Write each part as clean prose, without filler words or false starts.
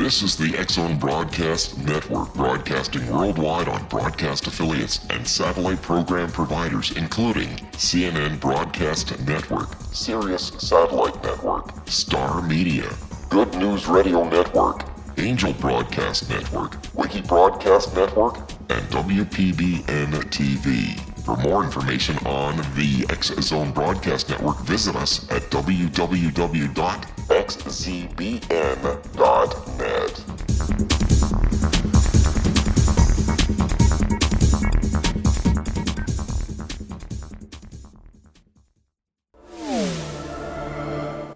This is the X-Zone Broadcast Network, broadcasting worldwide on broadcast affiliates and satellite program providers, including CNN Broadcast Network, Sirius Satellite Network, Star Media, Good News Radio Network, Angel Broadcast Network, Wiki Broadcast Network, and WPBN TV. For more information on the X-Zone Broadcast Network, visit us at www.xzbn.net.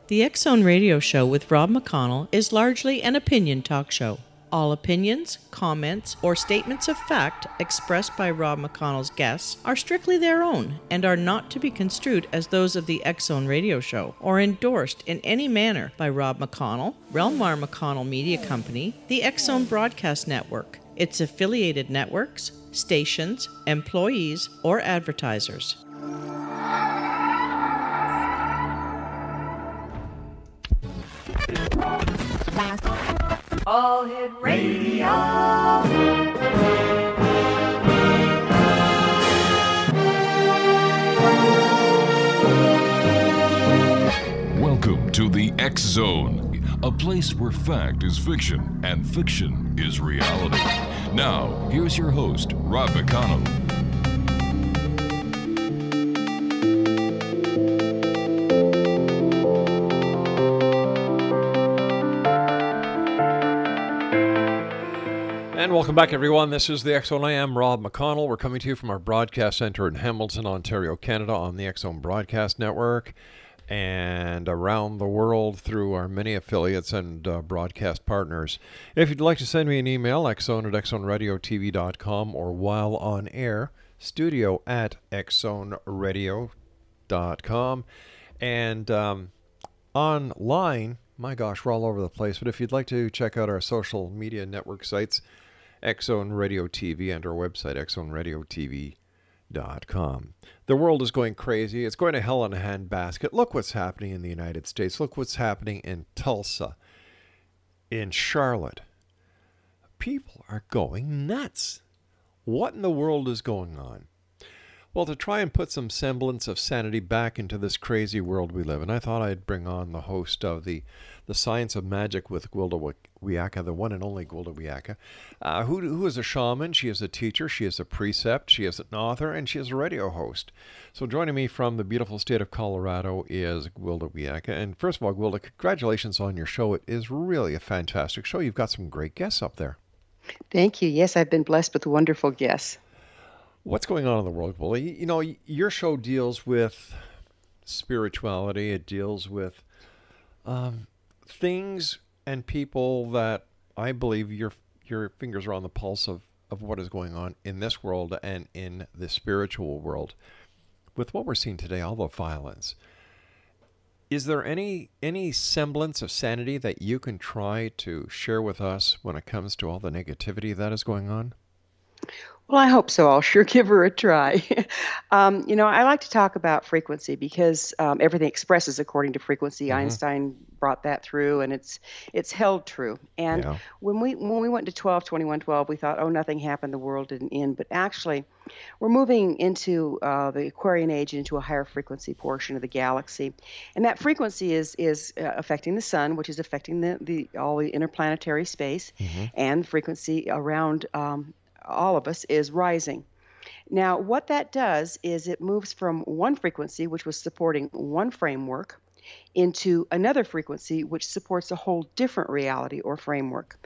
The X-Zone Radio Show with Rob McConnell is largely an opinion talk show. All opinions, comments, or statements of fact expressed by Rob McConnell's guests are strictly their own and are not to be construed as those of the X-Zone Radio Show or endorsed in any manner by Rob McConnell, Relmar McConnell Media Company, the X-Zone Broadcast Network, its affiliated networks, stations, employees, or advertisers. All Hit Radio. Welcome to the X-Zone, a place where fact is fiction and fiction is reality. Now, here's your host, Rob McConnell. And welcome back, everyone. This is the X-Zone. I am Rob McConnell. We're coming to you from our broadcast center in Hamilton, Ontario, Canada, on the X-Zone Broadcast Network, and around the world through our many affiliates and broadcast partners. If you'd like to send me an email, xzone@xzoneradiotv.com, or while on air, studio@xzoneradio.com. And online, my gosh, we're all over the place. But if you'd like to check out our social media network sites, X-Zone Radio TV, and our website, xzoneradiotv.com. The world is going crazy. It's going to hell in a handbasket. Look what's happening in the United States. Look what's happening in Tulsa, in Charlotte. People are going nuts. What in the world is going on? Well, to try and put some semblance of sanity back into this crazy world we live in, I thought I'd bring on the host of the Science of Magic with Gwilda Wiyaka, the one and only Gwilda Wiyaka, who is a shaman. She is a teacher, she is a precept, she is an author, and she is a radio host. So joining me from the beautiful state of Colorado is Gwilda Wiyaka. And first of all, Gwilda, congratulations on your show. It is really a fantastic show. You've got some great guests up there. Thank you. Yes, I've been blessed with wonderful guests. What's going on in the world, Gwilda? You know, your show deals with spirituality. It deals with things and people that I believe your fingers are on the pulse of what is going on in this world and in the spiritual world. With what we're seeing today, all the violence, is there any semblance of sanity that you can try to share with us when it comes to all the negativity that is going on? Well, I hope so. I'll sure give her a try. I like to talk about frequency because everything expresses according to frequency. Mm-hmm. Einstein brought that through, and it's held true. And when we went to 12-21-12, we thought, oh, nothing happened, the world didn't end. But actually, we're moving into the Aquarian age, into a higher frequency portion of the galaxy, and that frequency is affecting the sun, which is affecting all the interplanetary space, mm-hmm. and frequency around all of us is rising. Now, what that does is it moves from one frequency, which was supporting one framework, into another frequency, which supports a whole different reality or framework.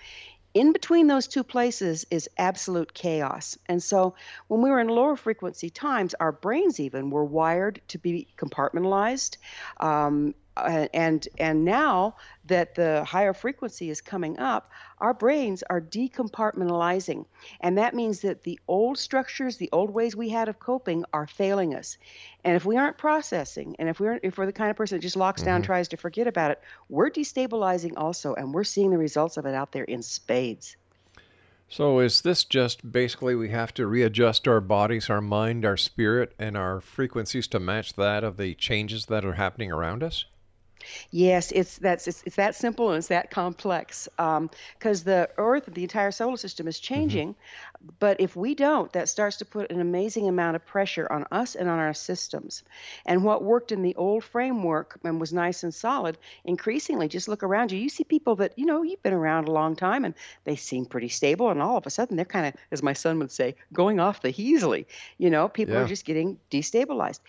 In between those two places is absolute chaos. And so when we were in lower frequency times, our brains even were wired to be compartmentalized. And now that the higher frequency is coming up, our brains are decompartmentalizing. And that means that the old structures, the old ways we had of coping are failing us. And if we aren't processing, and if we're the kind of person that just locks down, tries to forget about it, we're destabilizing also, and we're seeing the results of it out there in spades. So is this just basically we have to readjust our bodies, our mind, our spirit, and our frequencies to match that of the changes that are happening around us? Yes, it's that simple and it's that complex. Because the Earth, the entire solar system is Mm-hmm. changing, but if we don't, that starts to put an amazing amount of pressure on us and on our systems. And what worked in the old framework and was nice and solid, increasingly, just look around you. You see people that you've been around a long time and they seem pretty stable, and all of a sudden they're kind of, as my son would say, going off the Heasley. People are Yeah. just getting destabilized.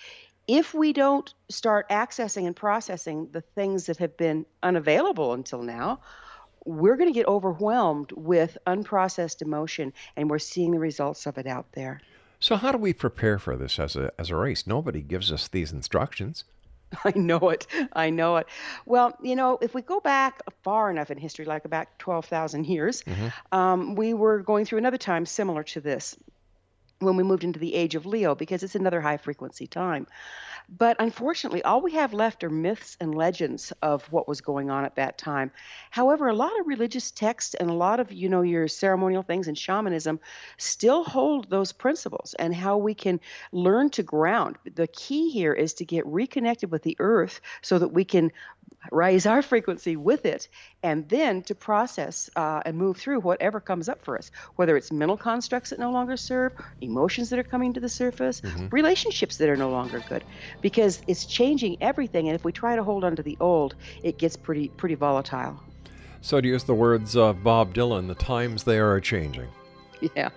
If we don't start accessing and processing the things that have been unavailable until now, we're going to get overwhelmed with unprocessed emotion, and we're seeing the results of it out there. So how do we prepare for this as a race? Nobody gives us these instructions. I know it. I know it. Well, if we go back far enough in history, like about 12,000 years, Mm-hmm. we were going through another time similar to this when we moved into the age of Leo, because it's another high frequency time. But unfortunately, all we have left are myths and legends of what was going on at that time. However, a lot of religious texts and a lot of, your ceremonial things and shamanism still hold those principles and how we can learn to ground. The key here is to get reconnected with the earth so that we can raise our frequency with it, and then to process and move through whatever comes up for us, whether it's mental constructs that no longer serve, emotions that are coming to the surface, Mm-hmm. relationships that are no longer good, because it's changing everything. And if we try to hold on to the old, it gets pretty volatile. So to use the words of Bob Dylan, the times they are changing. Yeah.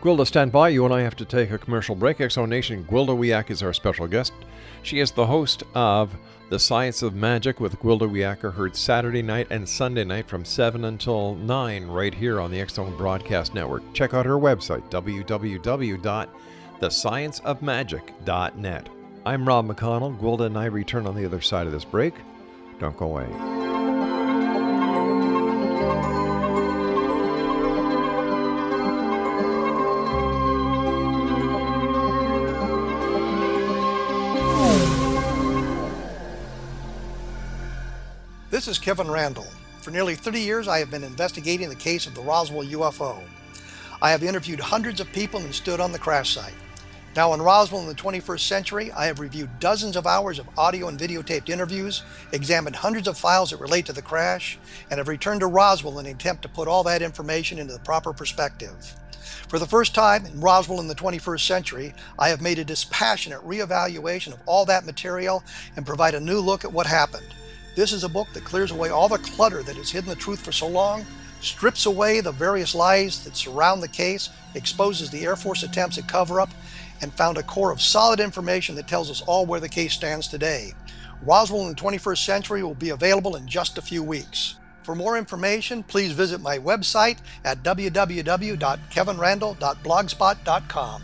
Gwilda, stand by. You and I have to take a commercial break. Exonation, Gwilda Wiyaka is our special guest. She is the host of The Science of Magic with Gwilda Wiyaka, heard Saturday night and Sunday night from 7 until 9 right here on the X-Zone Broadcast Network. Check out her website, www.thescienceofmagic.net. I'm Rob McConnell. Gwilda and I return on the other side of this break. Don't go away. This is Kevin Randall. For nearly 30 years, I have been investigating the case of the Roswell UFO. I have interviewed hundreds of people and stood on the crash site. Now in Roswell in the 21st century, I have reviewed dozens of hours of audio and videotaped interviews, examined hundreds of files that relate to the crash, and have returned to Roswell in an attempt to put all that information into the proper perspective. For the first time in Roswell in the 21st century, I have made a dispassionate reevaluation of all that material and provide a new look at what happened. This is a book that clears away all the clutter that has hidden the truth for so long, strips away the various lies that surround the case, exposes the Air Force attempts at cover-up, and found a core of solid information that tells us all where the case stands today. Roswell in the 21st century will be available in just a few weeks. For more information, please visit my website at www.kevinrandall.blogspot.com.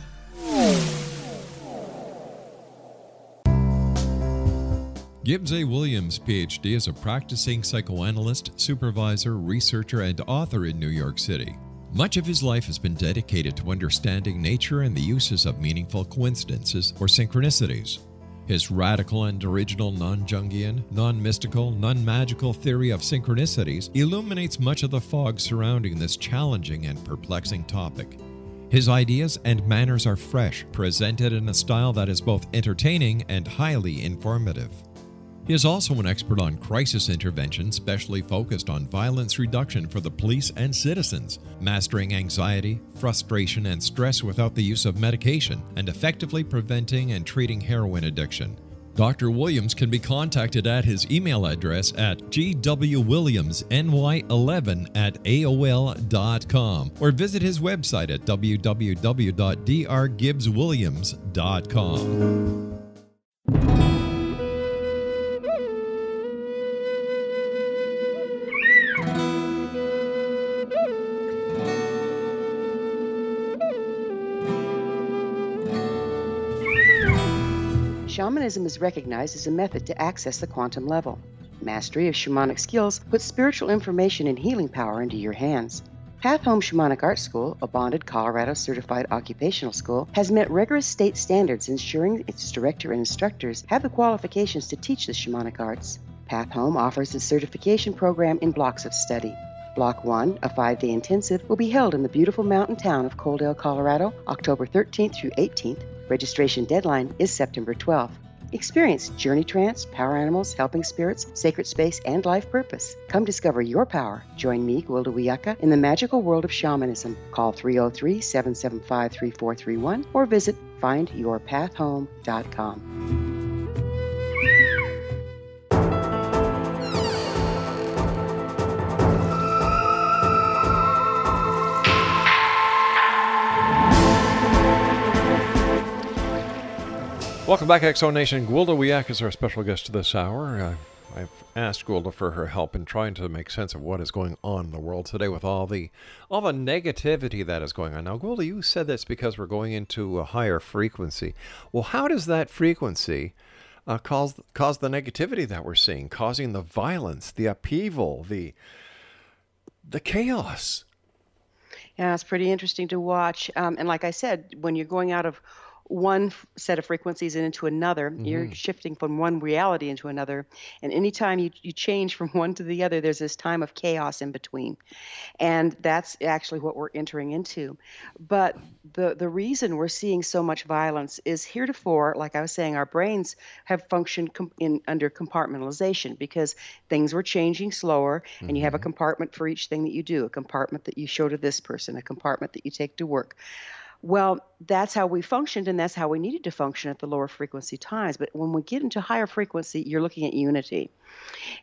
Gibbs A. Williams, Ph.D., is a practicing psychoanalyst, supervisor, researcher, and author in New York City. Much of his life has been dedicated to understanding nature and the uses of meaningful coincidences or synchronicities. His radical and original non-Jungian, non-mystical, non-magical theory of synchronicities illuminates much of the fog surrounding this challenging and perplexing topic. His ideas and manners are fresh, presented in a style that is both entertaining and highly informative. He is also an expert on crisis intervention, specially focused on violence reduction for the police and citizens, mastering anxiety, frustration, and stress without the use of medication, and effectively preventing and treating heroin addiction. Dr. Williams can be contacted at his email address at gwwilliamsny11@aol.com or visit his website at www.drgibbswilliams.com. Shamanism is recognized as a method to access the quantum level. Mastery of shamanic skills puts spiritual information and healing power into your hands. Path Home Shamanic Art School, a bonded Colorado certified occupational school, has met rigorous state standards, ensuring its director and instructors have the qualifications to teach the shamanic arts. Path Home offers its certification program in blocks of study. Block 1, a 5-day intensive, will be held in the beautiful mountain town of Coaldale, Colorado, October 13th through 18th. Registration deadline is September 12th. Experience journey trance, power animals, helping spirits, sacred space, and life purpose. Come discover your power. Join me, Gwilda Wiyaka, in the magical world of shamanism. Call 303-775-3431 or visit findyourpathhome.com. Welcome back, Exo Nation. Gwilda Wiyaka is our special guest this hour. I've asked Gwilda for her help in trying to make sense of what is going on in the world today with all the negativity that is going on. Now, Gwilda, you said that's because we're going into a higher frequency. Well, how does that frequency cause the negativity that we're seeing, causing the violence, the upheaval, the chaos? Yeah, it's pretty interesting to watch. And like I said, when you're going out of one set of frequencies and into another, you're shifting from one reality into another. And anytime you change from one to the other, there's this time of chaos in between. And that's actually what we're entering into. But the reason we're seeing so much violence is heretofore, like I was saying, our brains have functioned under compartmentalization because things were changing slower, and you have a compartment for each thing that you do, a compartment that you show to this person, a compartment that you take to work. Well, that's how we functioned, and that's how we needed to function at the lower frequency times. But when we get into higher frequency, you're looking at unity.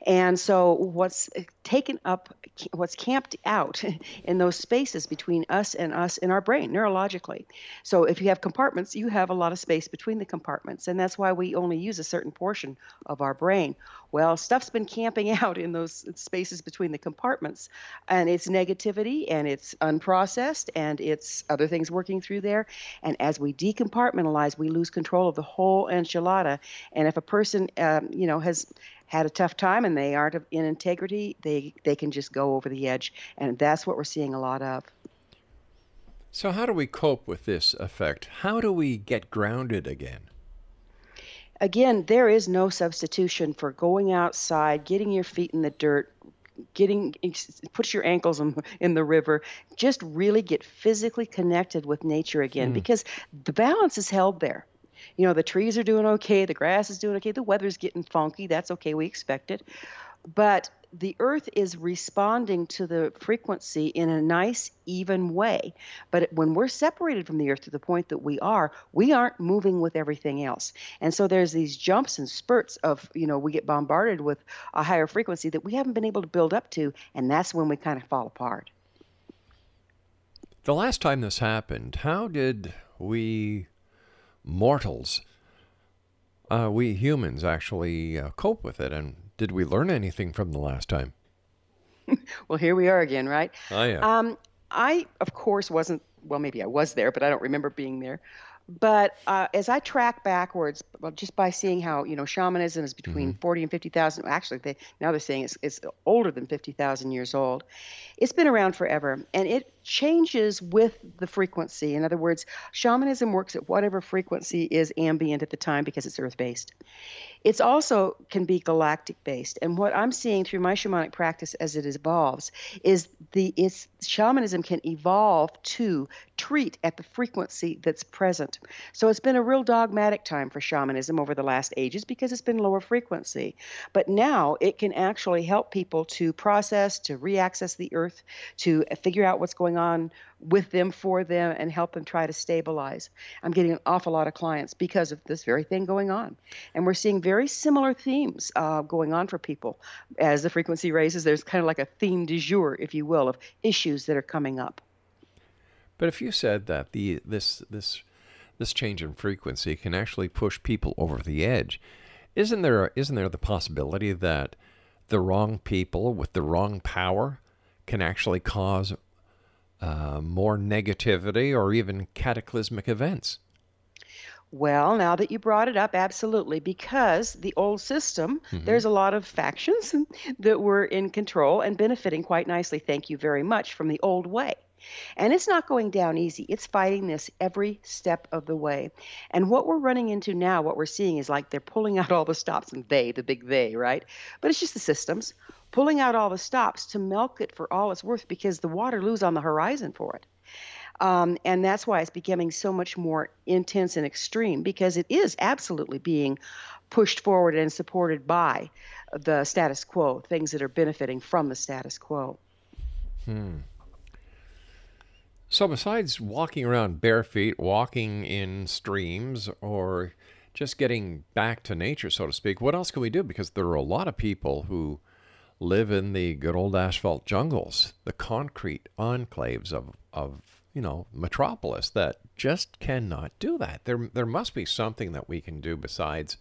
And so what's taken up, what's camped out in those spaces between us in our brain, neurologically. So if you have compartments, you have a lot of space between the compartments, and that's why we only use a certain portion of our brain. Well, stuff's been camping out in those spaces between the compartments, and it's negativity, and it's unprocessed, and it's other things working through there. And as we decompartmentalize, we lose control of the whole enchilada. And if a person, has had a tough time and they aren't in integrity, they can just go over the edge. And that's what we're seeing a lot of. So how do we cope with this effect? How do we get grounded again? Again, there is no substitution for going outside, getting your feet in the dirt, put your ankles in the river, just really get physically connected with nature again, because the balance is held there. The trees are doing okay, the grass is doing okay, the weather's getting funky, that's okay, we expect it. But the earth is responding to the frequency in a nice, even way. But when we're separated from the earth to the point that we aren't moving with everything else. And so there's these jumps and spurts of, we get bombarded with a higher frequency that we haven't been able to build up to, and that's when we kind of fall apart. The last time this happened, how did we mortals, we humans actually cope with it, and did we learn anything from the last time? Well, here we are again, right? Oh, yeah. I, of course, wasn't, well, maybe I was there, but I don't remember being there. But as I track backwards, just by seeing how, shamanism is between 40 and 50,000, actually, now they're saying it's older than 50,000 years old. It's been around forever, and it changes with the frequency. In other words, shamanism works at whatever frequency is ambient at the time because it's earth-based. It's also can be galactic-based. And what I'm seeing through my shamanic practice as it evolves is shamanism can evolve to treat at the frequency that's present. So it's been a real dogmatic time for shamanism over the last ages because it's been lower frequency. But now it can actually help people to process, to reaccess the earth, to figure out what's going on with them, for them, and help them try to stabilize. I'm getting an awful lot of clients because of this very thing going on. And we're seeing very similar themes going on for people. As the frequency raises, there's kind of like a theme du jour, if you will, of issues that are coming up. But if you said that this change in frequency can actually push people over the edge, isn't there the possibility that the wrong people with the wrong power can actually cause more negativity or even cataclysmic events? Well, now that you brought it up, absolutely, because the old system, there's a lot of factions that were in control and benefiting quite nicely, thank you very much, from the old way. And it's not going down easy. It's fighting this every step of the way. And what we're running into now, what we're seeing is like they're pulling out all the stops, and the big they, right? But it's just the systems pulling out all the stops to milk it for all it's worth because the Waterloo's on the horizon for it. And that's why it's becoming so much more intense and extreme, because it is absolutely being pushed forward and supported by the status quo, things that are benefiting from the status quo. So besides walking around bare feet, walking in streams, or just getting back to nature, so to speak, what else can we do? Because there are a lot of people who live in the good old asphalt jungles, the concrete enclaves of metropolis that just cannot do that. There must be something that we can do besides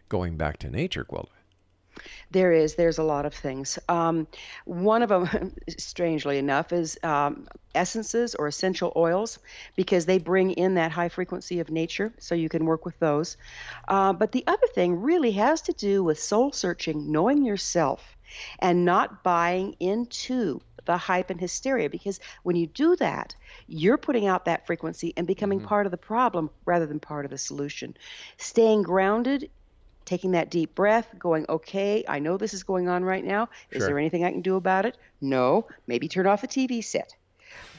going back to nature, Gwilda. There's a lot of things. One of them, strangely enough, is essences or essential oils, because they bring in that high frequency of nature, so you can work with those. But the other thing really has to do with soul searching, knowing yourself, and not buying into the hype and hysteria, because when you do that, you're putting out that frequency and becoming part of the problem rather than part of the solution. Staying grounded, taking that deep breath, going, okay, I know this is going on right now. Is there anything I can do about it? No. Maybe turn off the TV set.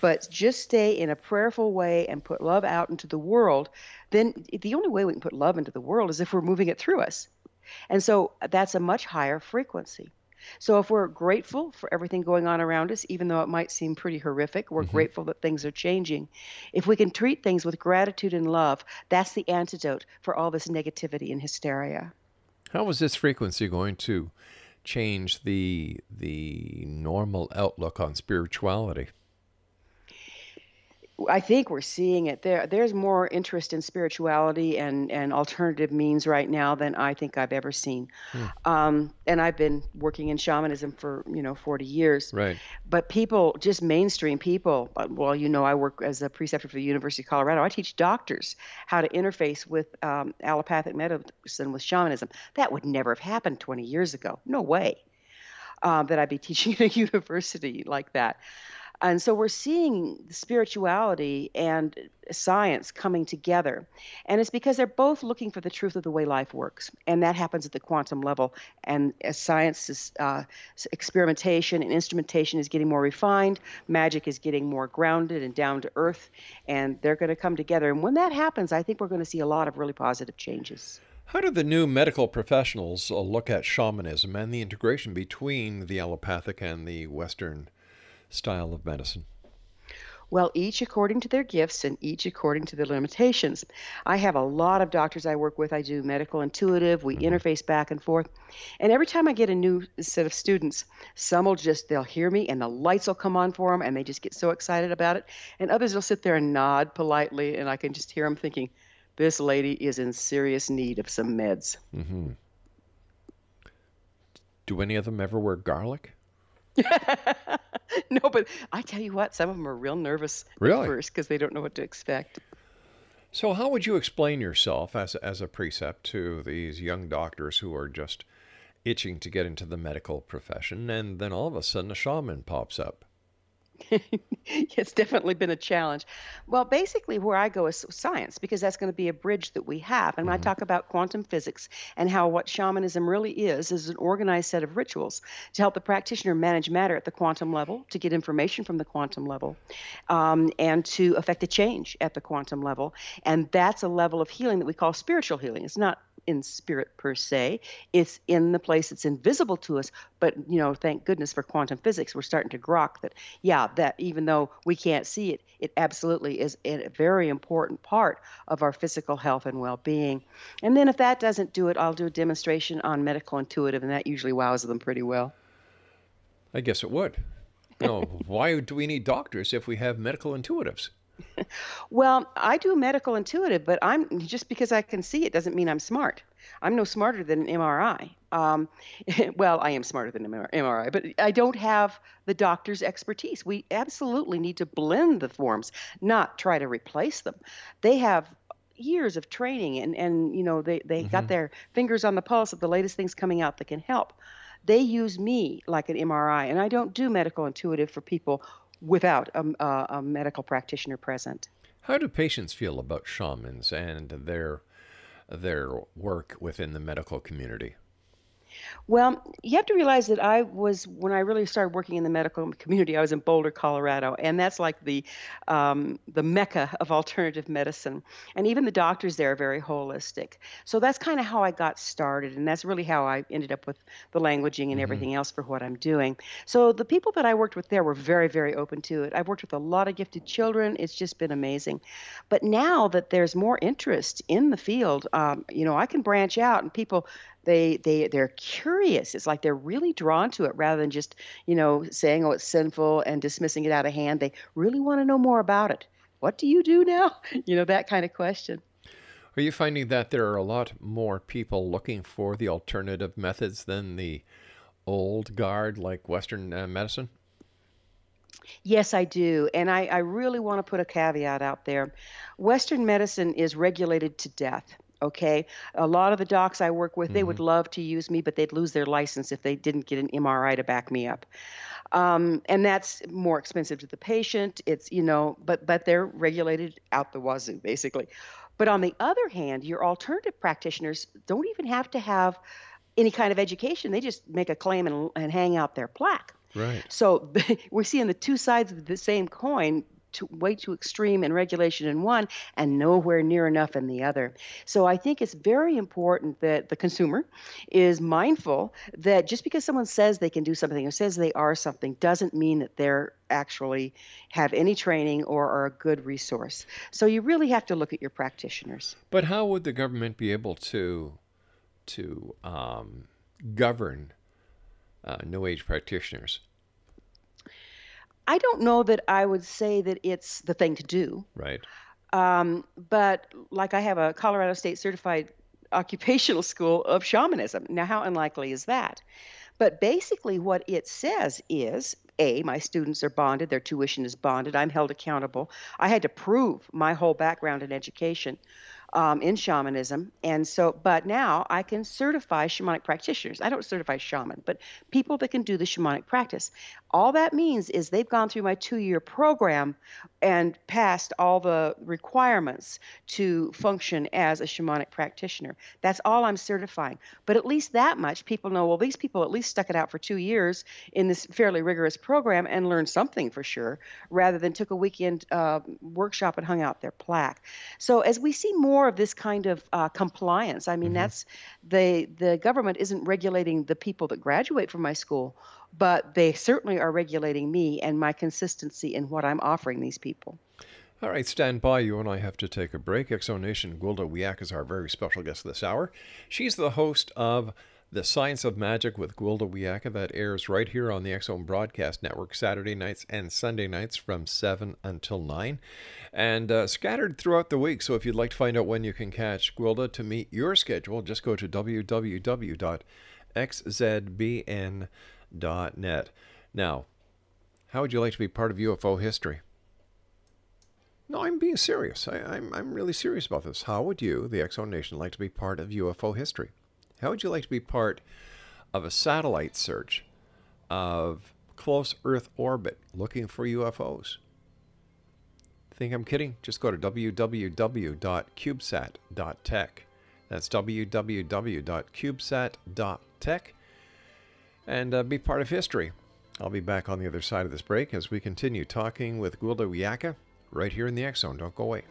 But just stay in a prayerful way and put love out into the world. Then the only way we can put love into the world is if we're moving it through us. And so that's a much higher frequency. So if we're grateful for everything going on around us, even though it might seem pretty horrific, we're grateful that things are changing. If we can treat things with gratitude and love, that's the antidote for all this negativity and hysteria. How is this frequency going to change the normal outlook on spirituality? I think we're seeing it. There's more interest in spirituality and alternative means right now than I think I've ever seen. And I've been working in shamanism for 40 years. Right. But people, just mainstream people, well, I work as a preceptor for the University of Colorado. I teach doctors how to interface with allopathic medicine with shamanism. That would never have happened 20 years ago. No way that I'd be teaching at a university like that. And so we're seeing spirituality and science coming together. And it's because they're both looking for the truth of the way life works. And that happens at the quantum level. And as science's experimentation and instrumentation is getting more refined, magic is getting more grounded and down to earth. And they're going to come together. And when that happens, I think we're going to see a lot of really positive changes. How do the new medical professionals look at shamanism and the integration between the allopathic and the Western style of medicine? Well, each according to their gifts and each according to their limitations. I have a lot of doctors I work with. I do medical intuitive. We interface back and forth. And every time I get a new set of students, some will they'll hear me and the lights will come on for them and they just get so excited about it. And others will sit there and nod politely, and I can just hear them thinking, this lady is in serious need of some meds. Do any of them ever wear garlic? No, but I tell you what, some of them are real nervous at first because they don't know what to expect. So how would you explain yourself as a precept to these young doctors who are just itching to get into the medical profession, and then all of a sudden a shaman pops up? It's definitely been a challenge. Well, basically where I go is science, because that's going to be a bridge that we have. And when I talk about quantum physics and how what shamanism really is an organized set of rituals to help the practitioner manage matter at the quantum level, to get information from the quantum level, and to affect a change at the quantum level. And that's a level of healing that we call spiritual healing. It's not in spirit per se. It's in the place that's invisible to us. But, thank goodness for quantum physics, we're starting to grok that, that even though we can't see it, it absolutely is a very important part of our physical health and well-being. And then if that doesn't do it, I'll do a demonstration on medical intuitive, and that usually wows them pretty well. I guess it would. Why do we need doctors if we have medical intuitives? Well, I do medical intuitive, but just because I can see it doesn't mean I'm smart. I'm no smarter than an MRI. Well, I am smarter than an MRI, but I don't have the doctor's expertise. We absolutely need to blend the forms, not try to replace them. They have years of training, and they got their fingers on the pulse of the latest things coming out that can help. They use me like an MRI, and I don't do medical intuitive for people without a medical practitioner present. How do patients feel about shamans and their work within the medical community? Well, you have to realize that when I really started working in the medical community, I was in Boulder, Colorado, and that's like the mecca of alternative medicine. And even the doctors there are very holistic. So that's kind of how I got started, and that's really how I ended up with the languaging and everything else for what I'm doing. So the people that I worked with there were very, very open to it. I've worked with a lot of gifted children. It's just been amazing. But now that there's more interest in the field, I can branch out, and people they're curious. It's like they're really drawn to it rather than just, saying, oh, it's sinful and dismissing it out of hand. They really want to know more about it. What do you do now? That kind of question. Are you finding that there are a lot more people looking for the alternative methods than the old guard like Western medicine? Yes, I do. And I really want to put a caveat out there. Western medicine is regulated to death. Okay. A lot of the docs I work with, they would love to use me, but they'd lose their license if they didn't get an MRI to back me up. And that's more expensive to the patient. It's, but they're regulated out the wazoo, basically. But on the other hand, your alternative practitioners don't even have to have any kind of education. They just make a claim and hang out their plaque. Right. So we're seeing the two sides of the same coin, way too extreme in regulation in one and nowhere near enough in the other. So I think it's very important that the consumer is mindful that just because someone says they can do something or says they are something doesn't mean that they're actually have any training or are a good resource. So you really have to look at your practitioners. But how would the government be able to govern New Age practitioners? I don't know that I would say that it's the thing to do. Right. But like I have a Colorado State certified occupational school of shamanism. Now, how unlikely is that? But basically what it says is, A, my students are bonded, their tuition is bonded, I'm held accountable. I had to prove my whole background in education in shamanism. And so, but now I can certify shamanic practitioners. I don't certify shaman, but people that can do the shamanic practice. All that means is they've gone through my 2-year program and passed all the requirements to function as a shamanic practitioner. That's all I'm certifying. But at least that much people know, well, these people at least stuck it out for 2 years in this fairly rigorous program and learned something for sure, rather than took a weekend workshop and hung out their plaque. So as we see more of this kind of compliance, I mean, that's the government isn't regulating the people that graduate from my school, but they certainly are regulating me and my consistency in what I'm offering these people. All right, stand by. You and I have to take a break. Exonation Gwilda Wiyaka is our very special guest this hour. She's the host of The Science of Magic with Gwilda Wiyaka that airs right here on the X-Zone Broadcast Network Saturday nights and Sunday nights from 7 until 9 and scattered throughout the week. So if you'd like to find out when you can catch Gwilda to meet your schedule, just go to www.xzbn.net. Now, how would you like to be part of UFO history? No, I'm being serious. I'm really serious about this. How would you, the X-Zone Nation, like to be part of UFO history? How would you like to be part of a satellite search of close Earth orbit looking for UFOs? Think I'm kidding? Just go to www.cubesat.tech. That's www.cubesat.tech and be part of history. I'll be back on the other side of this break as we continue talking with Gwilda Wiyaka right here in the X-Zone. Don't go away.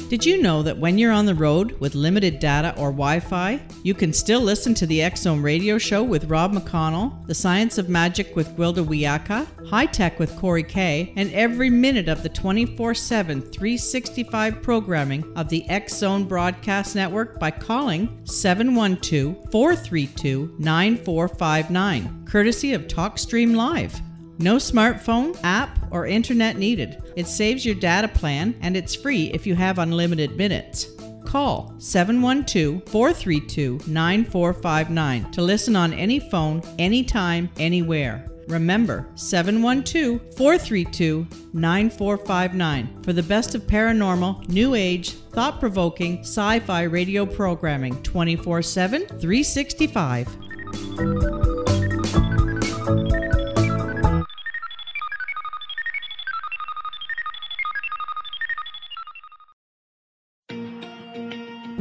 Did you know that when you're on the road with limited data or Wi-Fi, you can still listen to the X-Zone radio show with Rob McConnell, The Science of Magic with Gwilda Wiyaka, High Tech with Corey Kay, and every minute of the 24/7, 365 programming of the X-Zone Broadcast Network by calling 712-432-9459, courtesy of TalkStream Live. No smartphone, app, or internet needed. It saves your data plan, and it's free if you have unlimited minutes. Call Call 712-432-9459 to listen on any phone, anytime, anywhere. Remember, 712-432-9459 for the best of paranormal, new age, thought-provoking, sci-fi radio programming 24/7, 365.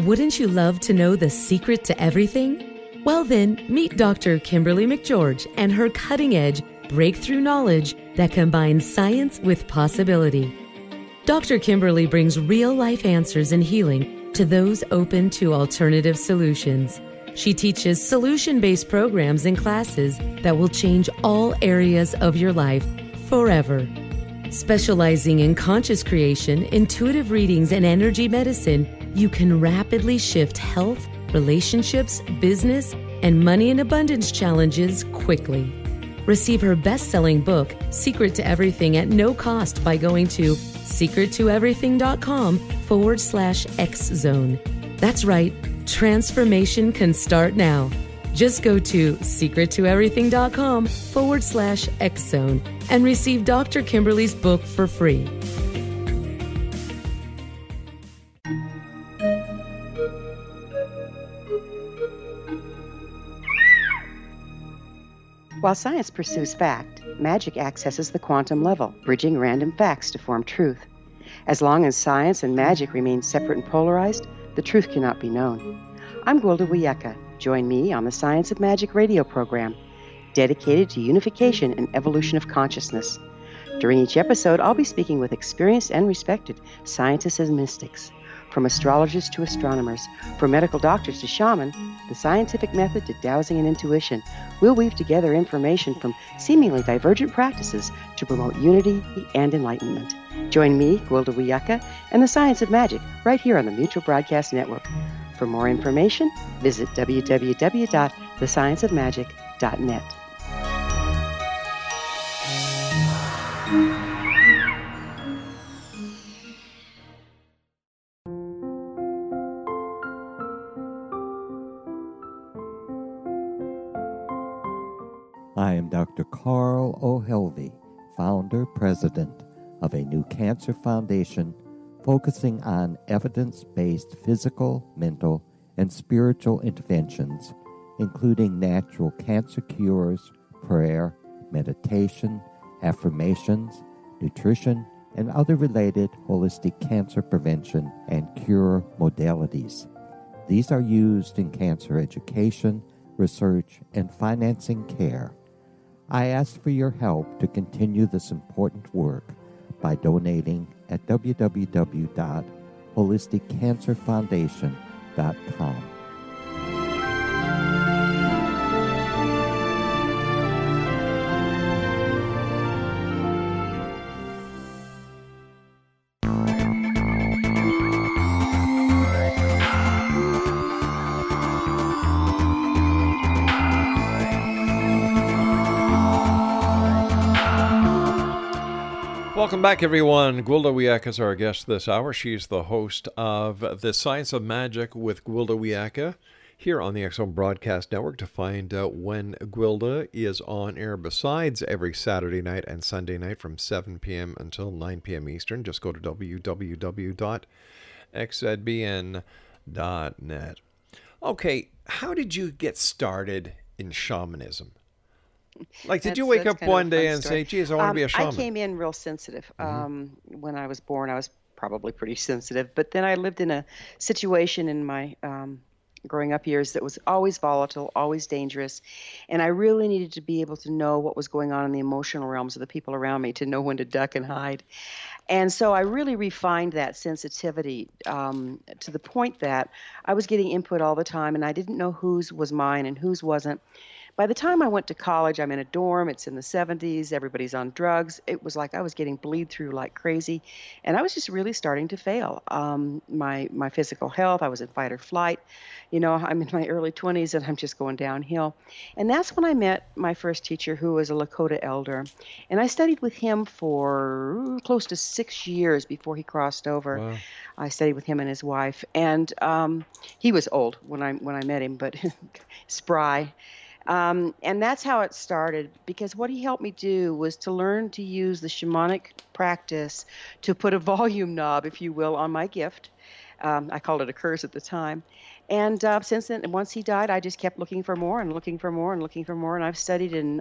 Wouldn't you love to know the secret to everything? Well then, meet Dr. Kimberly McGeorge and her cutting-edge breakthrough knowledge that combines science with possibility. Dr. Kimberly brings real-life answers and healing to those open to alternative solutions. She teaches solution-based programs and classes that will change all areas of your life forever. Specializing in conscious creation, intuitive readings, and energy medicine, you can rapidly shift health, relationships, business, and money and abundance challenges quickly. Receive her best-selling book, Secret to Everything, at no cost by going to secrettoeverything.com/X-Zone. That's right, transformation can start now. Just go to secrettoeverything.com/X-Zone and receive Dr. Kimberly's book for free. While science pursues fact, magic accesses the quantum level, bridging random facts to form truth. As long as science and magic remain separate and polarized, the truth cannot be known. I'm Gwilda Wiyaka. Join me on the Science of Magic radio program, dedicated to unification and evolution of consciousness. During each episode, I'll be speaking with experienced and respected scientists and mystics. From astrologers to astronomers, from medical doctors to shaman, the scientific method to dowsing and intuition, we'll weave together information from seemingly divergent practices to promote unity and enlightenment. Join me, Gwilda Wiyaka, and the Science of Magic right here on the Mutual Broadcast Network. For more information, visit www.thescienceofmagic.net. I am Dr. Carl O'Helvey, founder, president of a new cancer foundation focusing on evidence-based physical, mental, and spiritual interventions, including natural cancer cures, prayer, meditation, affirmations, nutrition, and other related holistic cancer prevention and cure modalities. These are used in cancer education, research, and financing care. I ask for your help to continue this important work by donating at www.holisticcancerfoundation.com. Welcome back, everyone. Gwilda Wiyaka is our guest this hour. She's the host of The Science of Magic with Gwilda Wiyaka here on the X-Zone Broadcast Network. To find out when Gwilda is on air, besides every Saturday night and Sunday night from 7 p.m. until 9 p.m. Eastern, just go to www.xzbn.net. Okay, how did you get started in shamanism? Like, did you wake up one day and say, geez, I want to be a shaman? I came in real sensitive. When I was born, I was probably pretty sensitive. But then I lived in a situation in my growing up years that was always volatile, always dangerous. And I really needed to be able to know what was going on in the emotional realms of the people around me, to know when to duck and hide. And so I really refined that sensitivity to the point that I was getting input all the time, and I didn't know whose was mine and whose wasn't. By the time I went to college, I'm in a dorm. It's in the 70s. Everybody's on drugs. It was like I was getting bleed through like crazy. And I was just really starting to fail. My physical health, I was in fight or flight. I'm in my early 20s and I'm just going downhill. And that's when I met my first teacher, who was a Lakota elder. And I studied with him for close to 6 years before he crossed over. Wow. I studied with him and his wife. And he was old when I met him, but spry. And that's how it started, because what he helped me do was to learn to use the shamanic practice to put a volume knob, if you will, on my gift. I called it a curse at the time. And since then, once he died, I just kept looking for more and looking for more and looking for more. And I've studied in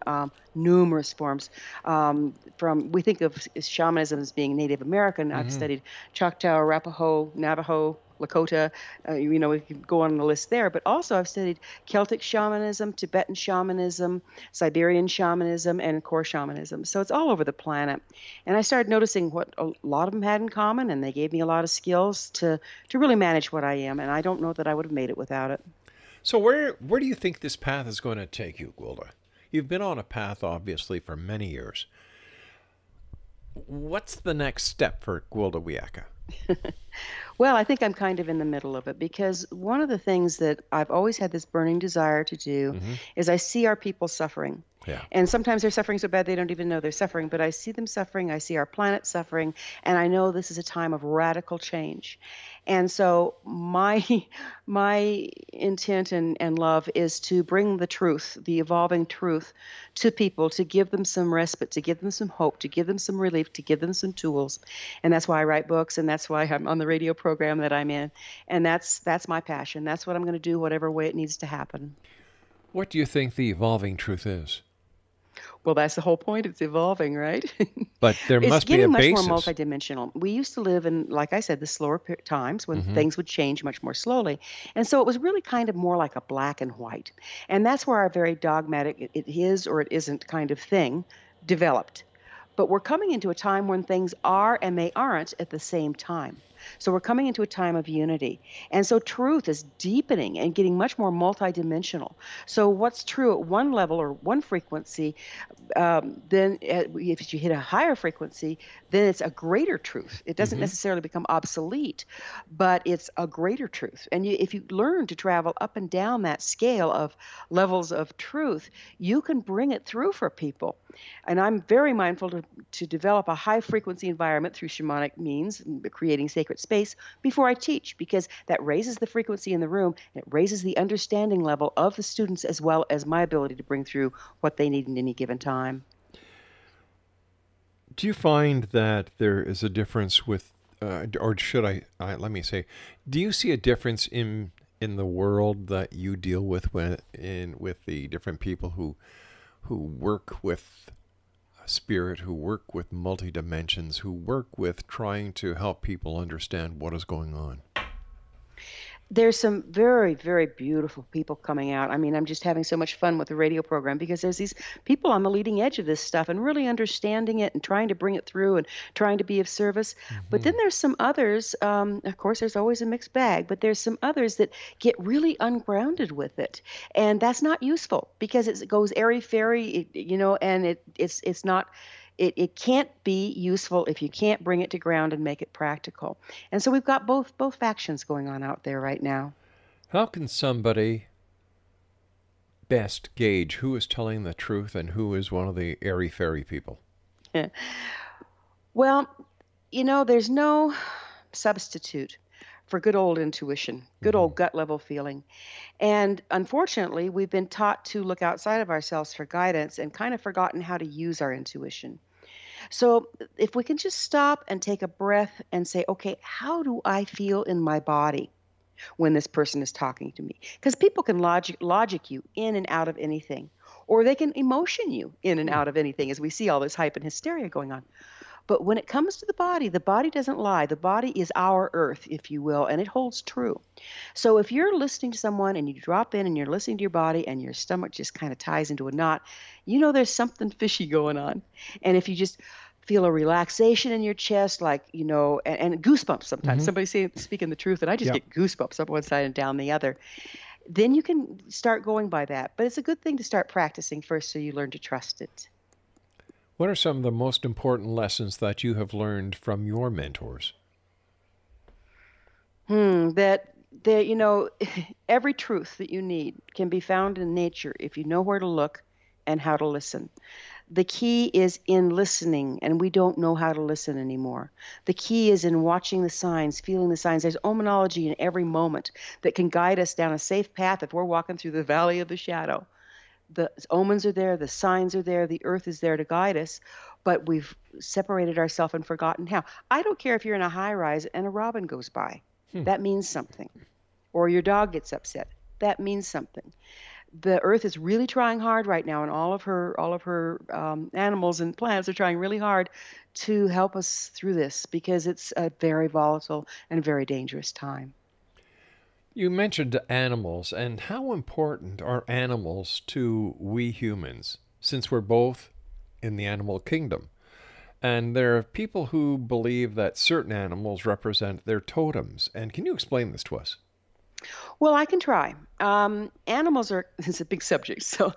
numerous forms. We think of shamanism as being Native American. I've studied Choctaw, Arapaho, Navajo, Lakota, we could go on the list there, but also I've studied Celtic shamanism, Tibetan shamanism, Siberian shamanism, and core shamanism. So it's all over the planet. And I started noticing what a lot of them had in common, and they gave me a lot of skills to really manage what I am, and I don't know that I would have made it without it. So where do you think this path is going to take you, Gwilda? You've been on a path, obviously, for many years. What's the next step for Gwilda Wiyaka? Well, I think I'm kind of in the middle of it, because one of the things that I've always had this burning desire to do is I see our people suffering. Yeah. And sometimes they're suffering so bad they don't even know they're suffering, but I see them suffering, I see our planet suffering, and I know this is a time of radical change. And so my intent and love is to bring the truth, the evolving truth, to people, to give them some respite, to give them some hope, to give them some relief, to give them some tools. And that's why I write books, and that's why I'm on the radio program that I'm in. And that's my passion. That's what I'm going to do, whatever way it needs to happen. What do you think the evolving truth is? Well, that's the whole point. It's evolving, right? But there must be a basis. It's getting much more multidimensional. We used to live in, like I said, the slower times when things would change much more slowly. And so it was really kind of more like a black and white. And that's where our very dogmatic, it is or it isn't kind of thing developed. But we're coming into a time when things are and they aren't at the same time. So we're coming into a time of unity. And so truth is deepening and getting much more multidimensional. So what's true at one level or one frequency, then if you hit a higher frequency, then it's a greater truth. It doesn't necessarily become obsolete, but it's a greater truth. And if you learn to travel up and down that scale of levels of truth, you can bring it through for people. And I'm very mindful to develop a high frequency environment through shamanic means, creating sacred space before I teach, because that raises the frequency in the room. It raises the understanding level of the students as well as my ability to bring through what they need in any given time. Do you find that there is a difference with, or should I let me say, do you see a difference in the world that you deal with with the different people who work with spirit, who work with multi-dimensions, who work with trying to help people understand what is going on? There's some very, very beautiful people coming out. I mean, I'm just having so much fun with the radio program because there's these people on the leading edge of this stuff and really understanding it and trying to bring it through and trying to be of service. But then there's some others, of course, there's always a mixed bag, but there's some others that get really ungrounded with it. And that's not useful because it goes airy-fairy, and it's not... It can't be useful if you can't bring it to ground and make it practical. And so we've got both factions going on out there right now. How can somebody best gauge who is telling the truth and who is one of the airy-fairy people? Well, there's no substitute for good old intuition, good old gut level feeling. And unfortunately, we've been taught to look outside of ourselves for guidance and kind of forgotten how to use our intuition. So if we can just stop and take a breath and say, okay, how do I feel in my body when this person is talking to me? Because people can logic you in and out of anything, or they can emotion you in and out of anything, as we see all this hype and hysteria going on. But when it comes to the body doesn't lie. The body is our earth, if you will, and it holds true. So if you're listening to someone and you drop in and you're listening to your body and your stomach just kind of ties into a knot, there's something fishy going on. And if you just feel a relaxation in your chest, like, and goosebumps sometimes. Somebody speaking the truth, and I just get goosebumps up one side and down the other. then you can start going by that. But it's a good thing to start practicing first so you learn to trust it. What are some of the most important lessons that you have learned from your mentors? That every truth that you need can be found in nature if you know where to look and how to listen. The key is in listening, and we don't know how to listen anymore. The key is in watching the signs, feeling the signs. There's omenology in every moment that can guide us down a safe path if we're walking through the valley of the shadow. The omens are there, the signs are there, the earth is there to guide us, but we've separated ourselves and forgotten how. I don't care if you're in a high rise and a robin goes by. That means something. Or your dog gets upset. That means something. The earth is really trying hard right now, and all of her animals and plants are trying really hard to help us through this, because it's a very volatile and very dangerous time. You mentioned animals, and how important are animals to we humans, since we're both in the animal kingdom? And there are people who believe that certain animals represent their totems. And can you explain this to us? Well, I can try. Animals are, it's a big subject, so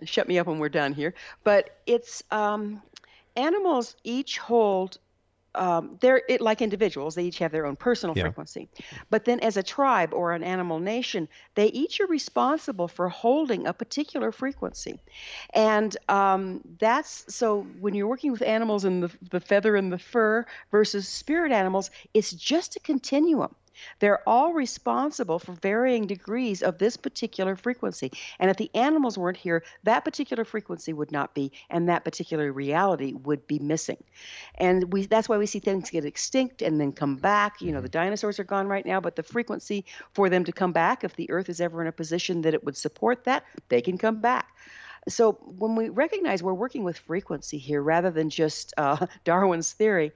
shut me up when we're done here. But it's, animals each hold, like individuals, they each have their own personal frequency. But then as a tribe or an animal nation, they each are responsible for holding a particular frequency. And so when you're working with animals in the feather and the fur versus spirit animals, it's just a continuum. They're all responsible for varying degrees of this particular frequency. And if the animals weren't here, that particular frequency would not be, and that particular reality would be missing. And that's why we see things get extinct and then come back. The dinosaurs are gone right now, but the frequency for them to come back, if the earth is ever in a position that it would support that, they can come back. So when we recognize we're working with frequency here rather than just Darwin's theory,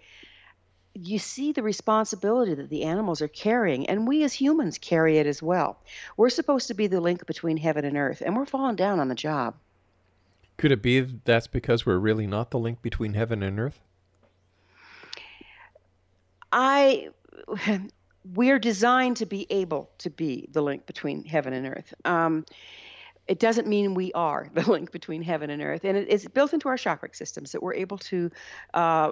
you see the responsibility that the animals are carrying, and we as humans carry it as well. We're supposed to be the link between heaven and earth, and we're falling down on the job. Could it be that's because we're really not the link between heaven and earth? We're designed to be able to be the link between heaven and earth. It doesn't mean we are the link between heaven and earth. And it's built into our chakra systems that we're able to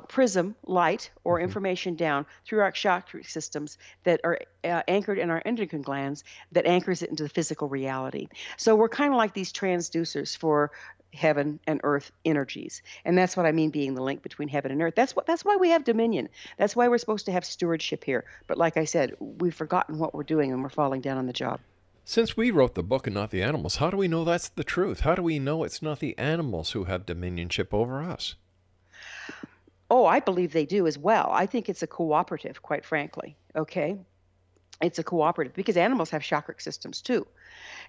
prism light or information down through our chakra systems that are anchored in our endocrine glands that anchors it into the physical reality. So we're kind of like these transducers for heaven and earth energies. And that's what I mean being the link between heaven and earth. That's why we have dominion. That's why we're supposed to have stewardship here. But like I said, we've forgotten what we're doing and we're falling down on the job. Since we wrote the book and not the animals, how do we know that's the truth? How do we know it's not the animals who have dominionship over us? Oh, I believe they do as well. I think it's a cooperative, quite frankly. Okay? It's a cooperative because animals have chakra systems too.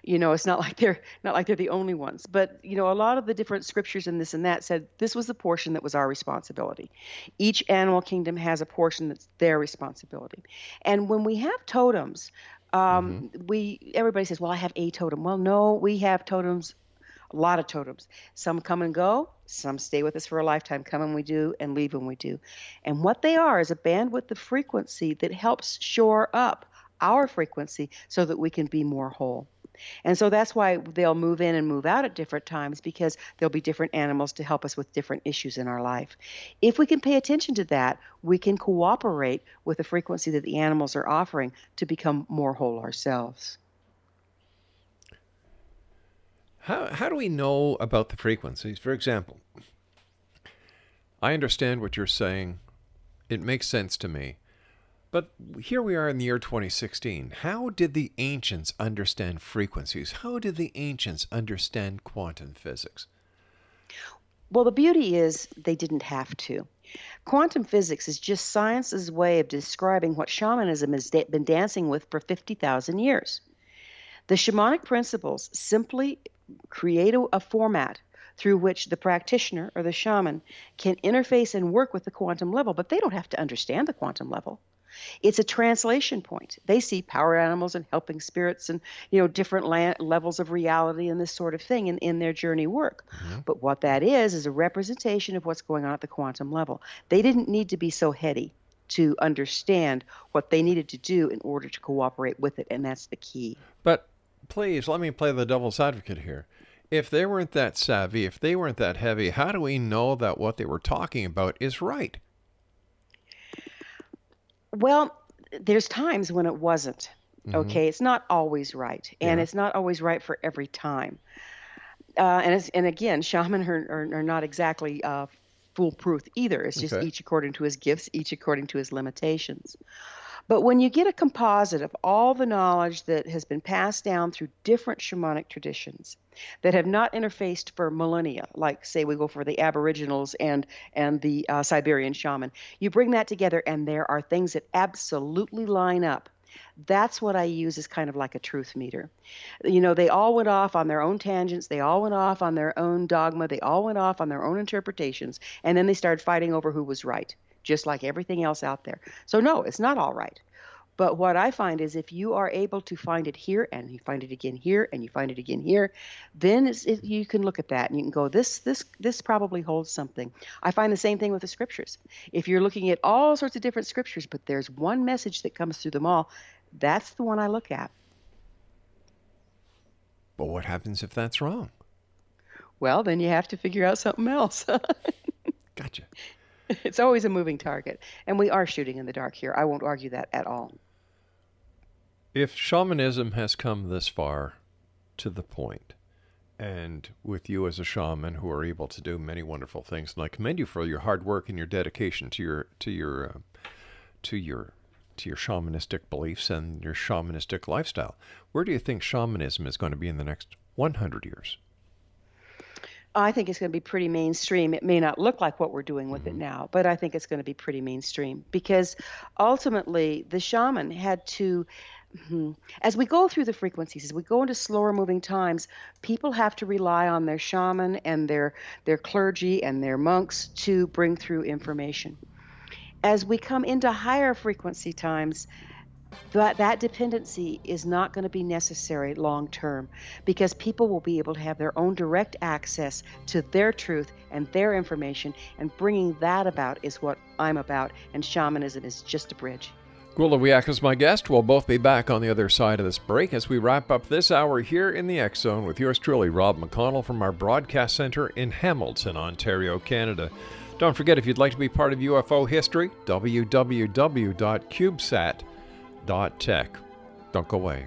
It's not like they're the only ones. But, a lot of the different scriptures and this and that said this was the portion that was our responsibility. Each animal kingdom has a portion that's their responsibility. And when we have totems, everybody says, well, I have a totem. Well, no, we have totems, a lot of totems. Some come and go, some stay with us for a lifetime, come when we do and leave when we do. And what they are is a bandwidth of frequency that helps shore up our frequency so that we can be more whole. And so that's why they'll move in and move out at different times, because there'll be different animals to help us with different issues in our life. If we can pay attention to that, we can cooperate with the frequency that the animals are offering to become more whole ourselves. How do we know about the frequencies? For example, I understand what you're saying. It makes sense to me. But here we are in the year 2016. How did the ancients understand frequencies? How did the ancients understand quantum physics? Well, the beauty is they didn't have to. Quantum physics is just science's way of describing what shamanism has been dancing with for 50,000 years. The shamanic principles simply create a format through which the practitioner or the shaman can interface and work with the quantum level, but they don't have to understand the quantum level. It's a translation point. They see power animals and helping spirits and different levels of reality and this sort of thing in their journey work. Mm-hmm. But what that is a representation of what's going on at the quantum level. They didn't need to be so heady to understand what they needed to do in order to cooperate with it, and that's the key. But please, let me play the devil's advocate here. If they weren't that savvy, if they weren't that heavy, how do we know that what they were talking about is right? Well, there's times when it wasn't. Okay, it's not always right, and it's not always right for every time. And again, shaman are not exactly foolproof either. It's just each according to his gifts, each according to his limitations. But when you get a composite of all the knowledge that has been passed down through different shamanic traditions that have not interfaced for millennia, like say we go for the Aboriginals and the Siberian shaman, you bring that together and there are things that absolutely line up. That's what I use as kind of like a truth meter. You know, they all went off on their own tangents. They all went off on their own dogma. They all went off on their own interpretations. And then they started fighting over who was right, just like everything else out there. So no, it's not all right. But what I find is if you are able to find it here and you find it again here and you find it again here, then you can look at that and you can go, this probably holds something. I find the same thing with the scriptures. If you're looking at all sorts of different scriptures, but there's one message that comes through them all, that's the one I look at. But what happens if that's wrong? Well, then you have to figure out something else. Gotcha. It's always a moving target. And we are shooting in the dark here. I won't argue that at all. If shamanism has come this far to the point, and with you as a shaman who are able to do many wonderful things, and I commend you for your hard work and your dedication to your shamanistic beliefs and your shamanistic lifestyle, where do you think shamanism is going to be in the next 100 years? I think it's going to be pretty mainstream. It may not look like what we're doing with it now, but I think it's going to be pretty mainstream because ultimately the shaman had to, as we go through the frequencies, as we go into slower moving times, people have to rely on their shaman and their clergy and their monks to bring through information. As we come into higher frequency times, that dependency is not going to be necessary long term because people will be able to have their own direct access to their truth and their information, and bringing that about is what I'm about, and shamanism is just a bridge. Gwilda Wiyaka is my guest. We'll both be back on the other side of this break as we wrap up this hour here in the X Zone with yours truly, Rob McConnell, from our broadcast center in Hamilton, Ontario, Canada. Don't forget, if you'd like to be part of UFO history, www.cubesat.tech. Don't go away.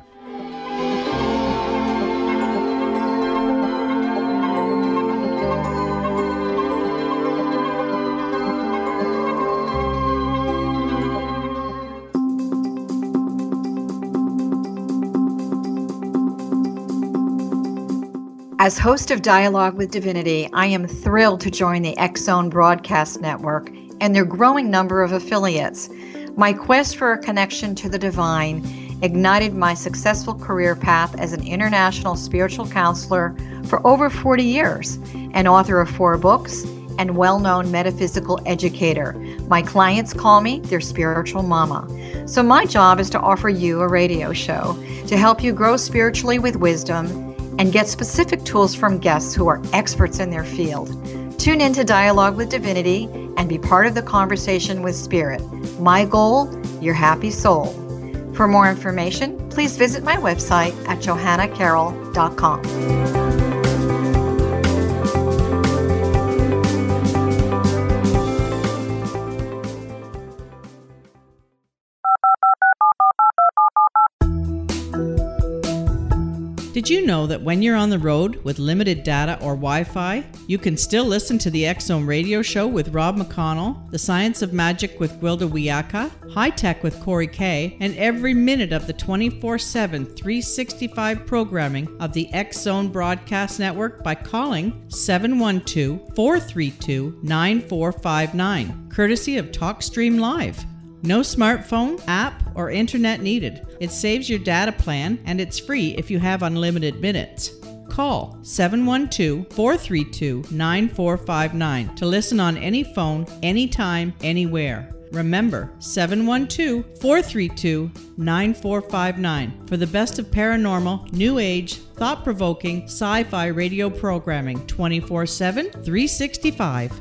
As host of Dialogue with Divinity, I am thrilled to join the X Zone Broadcast Network and their growing number of affiliates. My quest for a connection to the divine ignited my successful career path as an international spiritual counselor for over 40 years, an author of 4 books, and well-known metaphysical educator. My clients call me their spiritual mama. So my job is to offer you a radio show to help you grow spiritually with wisdom and get specific tools from guests who are experts in their field. Tune in to Dialogue with Divinity and be part of the conversation with Spirit. My goal, your happy soul. For more information, please visit my website at johannacarroll.com. Did you know that when you're on the road with limited data or Wi-Fi, you can still listen to the X Zone radio show with Rob McConnell, The Science of Magic with Gwilda Wiyaka, High Tech with Corey Kay, and every minute of the 24/7, 365 programming of the X Zone Broadcast Network by calling 712-432-9459, courtesy of TalkStream Live. No smartphone, app, or internet needed. It saves your data plan, and it's free if you have unlimited minutes. Call 712-432-9459 to listen on any phone, anytime, anywhere. Remember, 712-432-9459 for the best of paranormal, new age, thought-provoking, sci-fi radio programming 24/7, 365.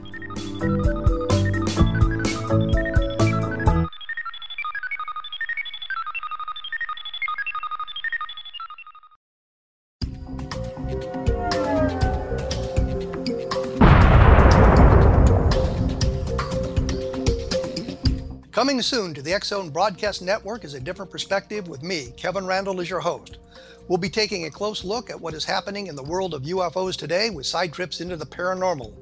Coming soon to the X-Zone Broadcast Network is A Different Perspective with me, Kevin Randle, as your host. We'll be taking a close look at what is happening in the world of UFOs today with side trips into the paranormal.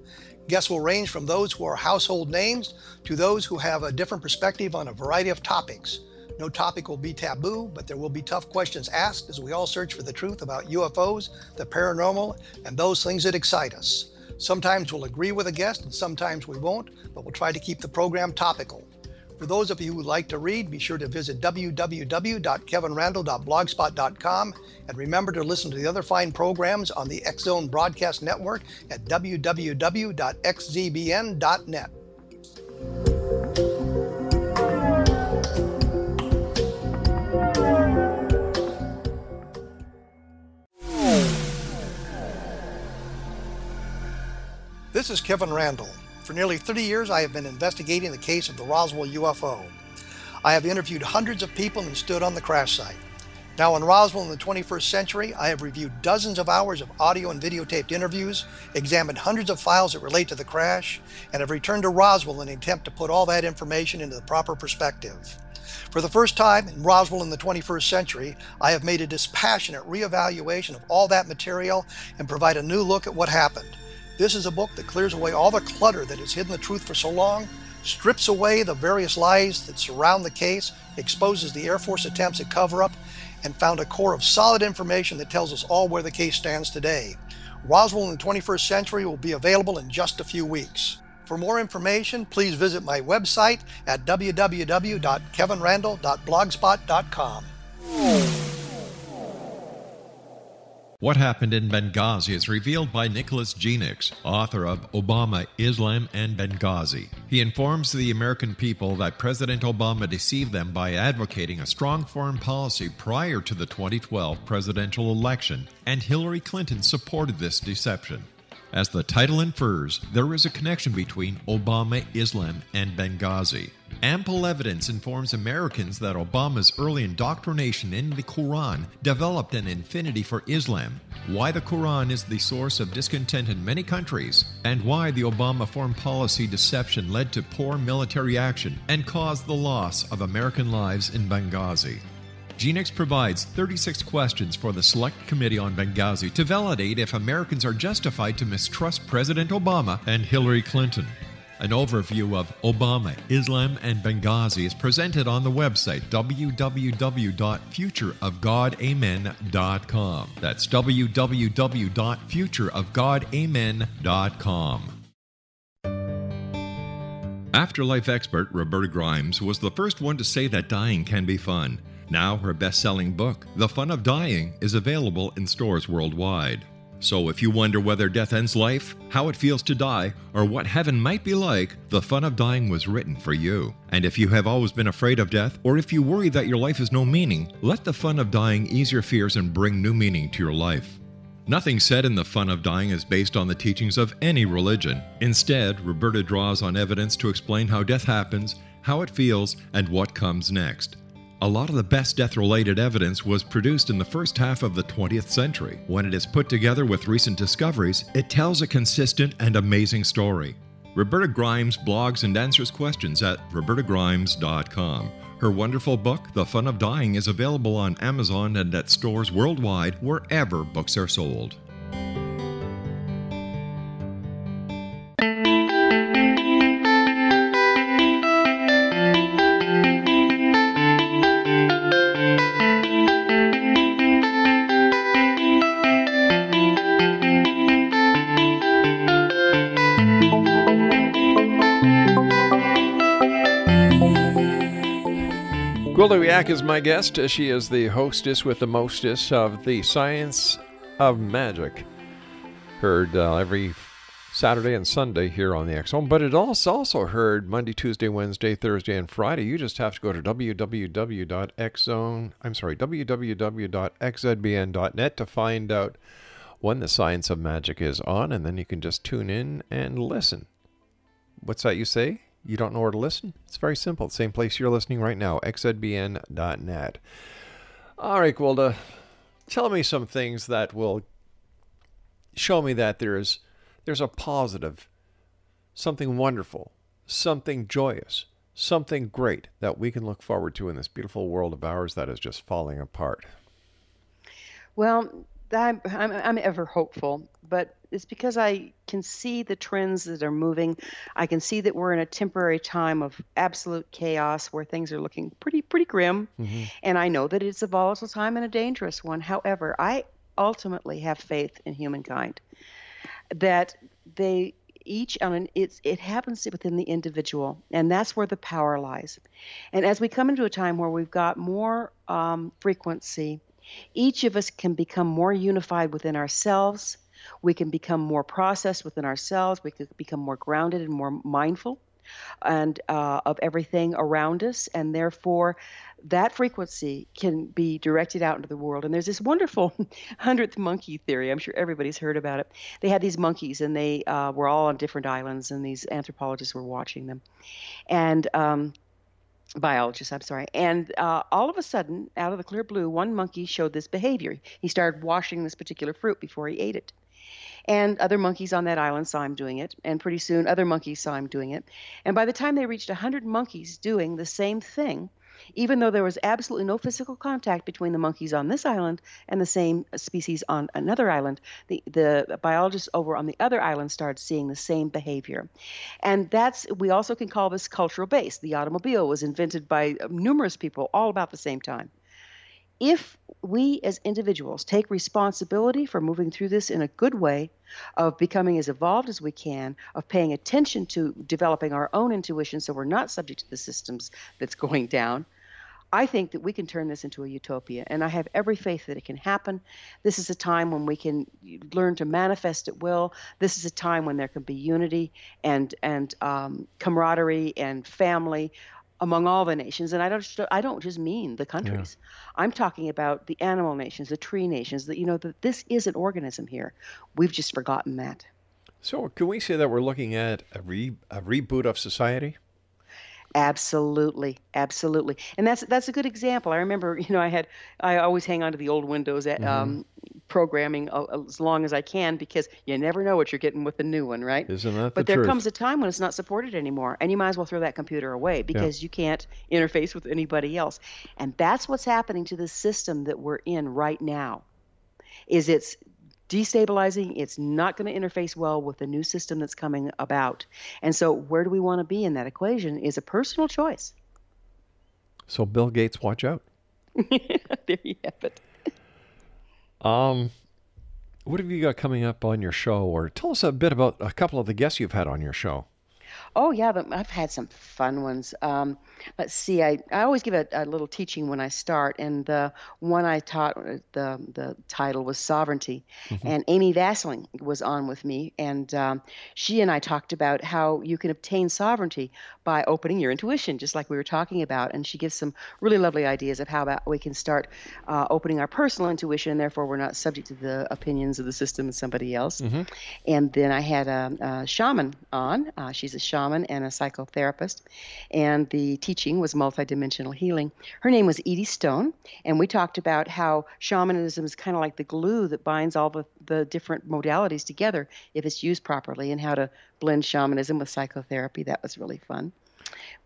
Guests will range from those who are household names to those who have a different perspective on a variety of topics. No topic will be taboo, but there will be tough questions asked as we all search for the truth about UFOs, the paranormal, and those things that excite us. Sometimes we'll agree with a guest and sometimes we won't, but we'll try to keep the program topical. For those of you who would like to read, be sure to visit www.kevinrandle.blogspot.com and remember to listen to the other fine programs on the X-Zone Broadcast Network at www.xzbn.net. This is Kevin Randle. For nearly 30 years, I have been investigating the case of the Roswell UFO. I have interviewed hundreds of people and stood on the crash site. Now in Roswell in the 21st century, I have reviewed dozens of hours of audio and videotaped interviews, examined hundreds of files that relate to the crash, and have returned to Roswell in an attempt to put all that information into the proper perspective. For the first time in Roswell in the 21st century, I have made a dispassionate reevaluation of all that material and provide a new look at what happened. This is a book that clears away all the clutter that has hidden the truth for so long, strips away the various lies that surround the case, exposes the Air Force attempts at cover-up, and found a core of solid information that tells us all where the case stands today. Roswell in the 21st century will be available in just a few weeks. For more information, please visit my website at www.kevinrandle.blogspot.com. What Happened in Benghazi is revealed by Nicholas Genix, author of Obama, Islam, and Benghazi. He informs the American people that President Obama deceived them by advocating a strong foreign policy prior to the 2012 presidential election, and Hillary Clinton supported this deception. As the title infers, there is a connection between Obama, Islam, and Benghazi. Ample evidence informs Americans that Obama's early indoctrination in the Quran developed an affinity for Islam, why the Quran is the source of discontent in many countries, and why the Obama foreign policy deception led to poor military action and caused the loss of American lives in Benghazi. Genix provides 36 questions for the Select Committee on Benghazi to validate if Americans are justified to mistrust President Obama and Hillary Clinton. An overview of Obama, Islam, and Benghazi is presented on the website www.futureofgodamen.com. That's www.futureofgodamen.com. Afterlife expert Roberta Grimes was the first one to say that dying can be fun. Now her best-selling book, The Fun of Dying, is available in stores worldwide. So if you wonder whether death ends life, how it feels to die, or what heaven might be like, The Fun of Dying was written for you. And if you have always been afraid of death, or if you worry that your life has no meaning, let The Fun of Dying ease your fears and bring new meaning to your life. Nothing said in The Fun of Dying is based on the teachings of any religion. Instead, Roberta draws on evidence to explain how death happens, how it feels, and what comes next. A lot of the best death-related evidence was produced in the first half of the 20th century. When it is put together with recent discoveries, it tells a consistent and amazing story. Roberta Grimes blogs and answers questions at robertagrimes.com. Her wonderful book, The Fun of Dying, is available on Amazon and at stores worldwide wherever books are sold. Gwilda Wiyaka is my guest. She is the hostess with the mostest of the Science of Magic. Heard every Saturday and Sunday here on the X-Zone, but it also heard Monday, Tuesday, Wednesday, Thursday, and Friday. You just have to go to www.xzbn.net to find out when the Science of Magic is on, and then you can just tune in and listen. What's that you say? You don't know where to listen? It's very simple. Same place you're listening right now, xzbn.net. All right, Gwilda, tell me some things that will show me that there's a positive, something wonderful, something joyous, something great that we can look forward to in this beautiful world of ours that is just falling apart? Well, I'm ever hopeful, but it's because I can see the trends that are moving. I can see that we're in a temporary time of absolute chaos where things are looking pretty grim, and I know that it's a volatile time and a dangerous one. However, I ultimately have faith in humankind that they each it happens within the individual, and that's where the power lies. And as we come into a time where we've got more frequency, each of us can become more unified within ourselves. We can become more processed within ourselves. We can become more grounded and more mindful and of everything around us, and therefore that frequency can be directed out into the world. And there's this wonderful 100th monkey theory. I'm sure everybody's heard about it. They had these monkeys, and they were all on different islands, and these anthropologists were watching them, and biologists, I'm sorry. And all of a sudden, out of the clear blue, one monkey showed this behavior. He started washing this particular fruit before he ate it. And other monkeys on that island saw him doing it. And pretty soon, other monkeys saw him doing it. And by the time they reached 100 monkeys doing the same thing, even though there was absolutely no physical contact between the monkeys on this island and the same species on another island, the biologists over on the other island started seeing the same behavior. And we also can call this cultural base. The automobile was invented by numerous people all about the same time. If we as individuals take responsibility for moving through this in a good way, of becoming as evolved as we can, of paying attention to developing our own intuition so we're not subject to the systems that's going down, I think that we can turn this into a utopia, and I have every faith that it can happen. This is a time when we can learn to manifest at will. This is a time when there can be unity and camaraderie and family among all the nations. And I don't just mean the countries. Yeah. I'm talking about the animal nations, the tree nations, that this is an organism here. We've just forgotten that. So can we say that we're looking at a reboot of society? Absolutely. And that's a good example. I remember, I always hang on to the old Windows programming as long as I can, because you never know what you're getting with the new one, right? Isn't that the But there truth? comes a time when it's not supported anymore, and you might as well throw that computer away because you can't interface with anybody else. And that's what's happening to the system that we're in right now. It's destabilizing. It's not going to interface well with the new system that's coming about. And so where do we want to be in that equation is a personal choice. So Bill Gates, watch out. There you have it. What have you got coming up on your show? Or tell us a bit about a couple of the guests you've had on your show. Oh, yeah, I've had some fun ones. Let's see, I always give a little teaching when I start, and the one I taught, the title was Sovereignty, and Amy Vassling was on with me, and she and I talked about how you can obtain sovereignty by opening your intuition, just like we were talking about, and she gives some really lovely ideas of how we can start opening our personal intuition, and therefore we're not subject to the opinions of the system and somebody else. And then I had a shaman on. She's a shaman and a psychotherapist, and the teaching was multidimensional healing. Her name was Edie Stone, and we talked about how shamanism is kind of like the glue that binds all the different modalities together if it's used properly, and how to blend shamanism with psychotherapy. That was really fun.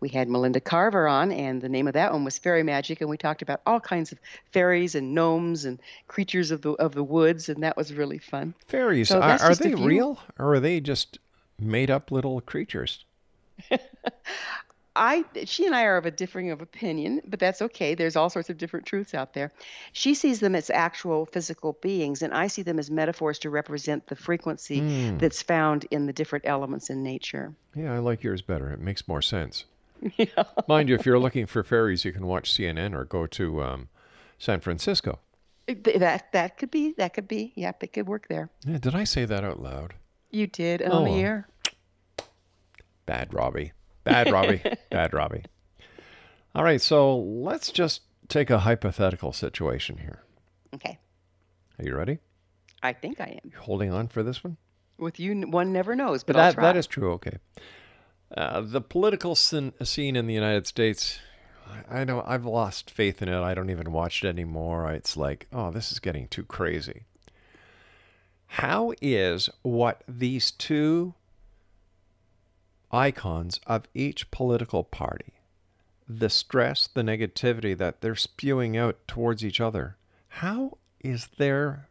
We had Melinda Carver on, and the name of that one was Fairy Magic, and we talked about all kinds of fairies and gnomes and creatures of the woods, and that was really fun. Fairies, so are they real, or are they just made up little creatures? She and I are of a differing of opinion, but that's okay. There's all sorts of different truths out there. She sees them as actual physical beings, and I see them as metaphors to represent the frequency that's found in the different elements in nature. Yeah, I like yours better. It makes more sense. Yeah. Mind you, if you're looking for fairies, you can watch CNN or go to San Francisco. That could be. Yep, it could work there. Yeah, did I say that out loud? You did, on the air. Bad Robbie. Bad Robbie. All right, so let's just take a hypothetical situation here. Okay. Are you ready? I think I am. You holding on for this one? With you, one never knows, but I'll try. That is true, okay. The political scene in the United States, I know I've lost faith in it. I don't even watch it anymore. It's like, oh, this is getting too crazy. How is what these two icons of each political party the stress, the negativity that they're spewing out towards each other, how is their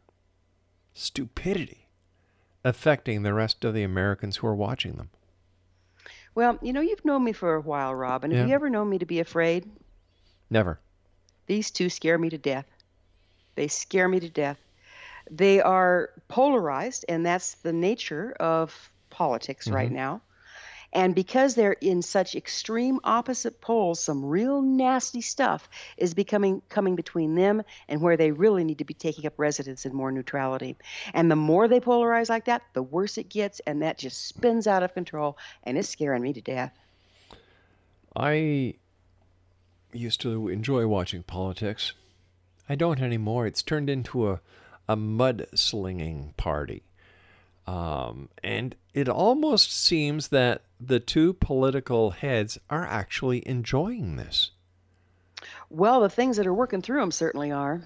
stupidity affecting the rest of the Americans who are watching them? Well, you've known me for a while, Rob, and have Yeah. you ever known me to be afraid? Never. These two scare me to death. They scare me to death. They are polarized, and that's the nature of politics right now. And because they're in such extreme opposite poles, some real nasty stuff is coming between them and where they really need to be taking up residence in more neutrality. And the more they polarize like that, the worse it gets, and that just spins out of control, and it's scaring me to death. I used to enjoy watching politics. I don't anymore. It's turned into a mudslinging party. And it almost seems that the two political heads are actually enjoying this. Well, the things that are working through them certainly are.